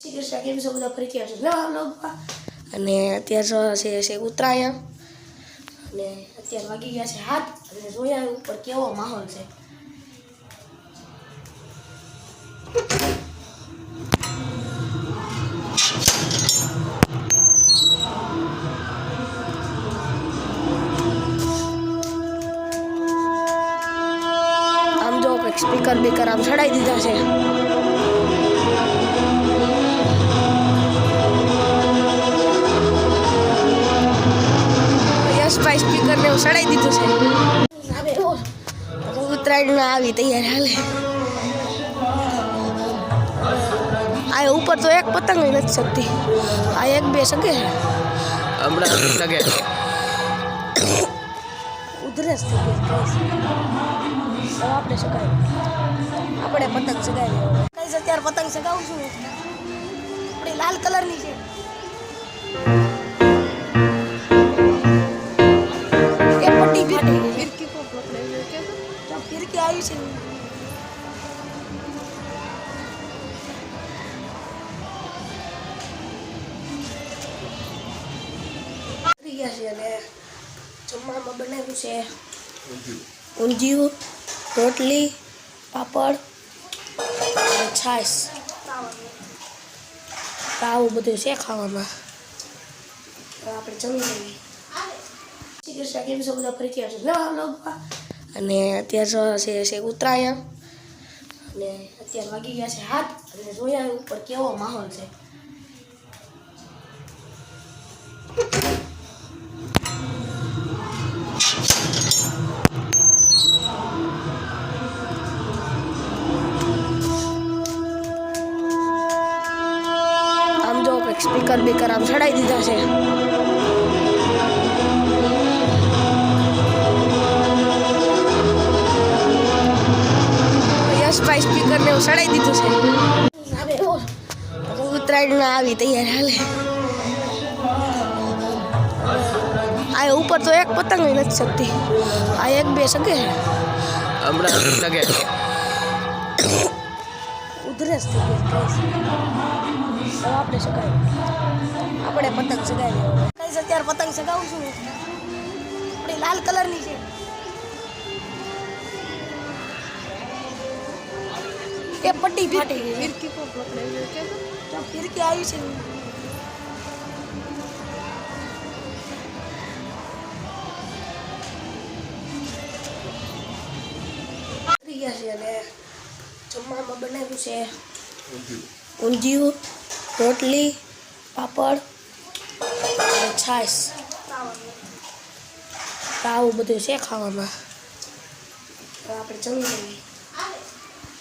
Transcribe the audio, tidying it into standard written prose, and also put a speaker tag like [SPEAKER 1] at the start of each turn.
[SPEAKER 1] શ્રી કૃષ્ણ કેમ છો બધા ફરીથી આવશે નવા વ્લોગમાં અને અત્યારે છે ઉત્તરાયણ અને અત્યારે વાગી ગયા છે 7 અને જોયા ઉપર કેવો માહોલ છે। આમ જો કંઈક સ્પીકર બીકર આમ ચડાવી દીધા છે। ભાઈ સ્પીકર ને ચડાવી દીધું છે। ઉત્તરાયણ ના આવી તૈયાર હાલે। આ ઉપર તો એક પતંગ નથી શકતી, આ એક બે શકે
[SPEAKER 2] હમણાં શકે
[SPEAKER 1] ઉધરસ થઈ ગઈ તો આપણે શકાય, આપણે પતંગ ચગાવી કઈ અત્યારે પતંગ ચગાવું છું આપણી લાલ કલરની છે। ફિરકી આવી છે અને જમવામાં બનાવ્યું છે ઊંધિયું, રોટલી, પાપડ અને છાશ, આવું બધું છે ખાવામાં। આપણે જમી લઈએ। શ્રી કૃષ્ણ કેમ છો બધા ફરીથી આવશે નવા વ્લોગમાં અને અત્યારે છે ઉત્તરાયણ અને અત્યારે વાગી ગયા છે 7 અને જોયા ઉપર કેવો માહોલ છે। આમ જો કંઈક સ્પીકર બીકર આમ ચડાવી દીધા છે। ભાઈ સ્પીકર ને ચડાવી દીધું છે। ઉત્તરાયણ ના આવી તૈયાર હાલે। આ ઉપર તો એક પતંગ નથી શકતી, આ એક બે શકે
[SPEAKER 2] હમણાં શકે
[SPEAKER 1] ઉધરસ થઈ ગઈ તો આપણે શકાય, આપણે પતંગ ચગાવી કઈ અત્યારે પતંગ ચગાવું છું આપણી લાલ કલરની છે। એ પટ્ટી ફાટી ગઈ, ફિરકી આવી છે અને જમવામાં બનાવ્યું છે ઊંધિયું, રોટલી, પાપડ અને છાશ, આવું બધું છે ખાવામાં। આપણે જમી લઈએ।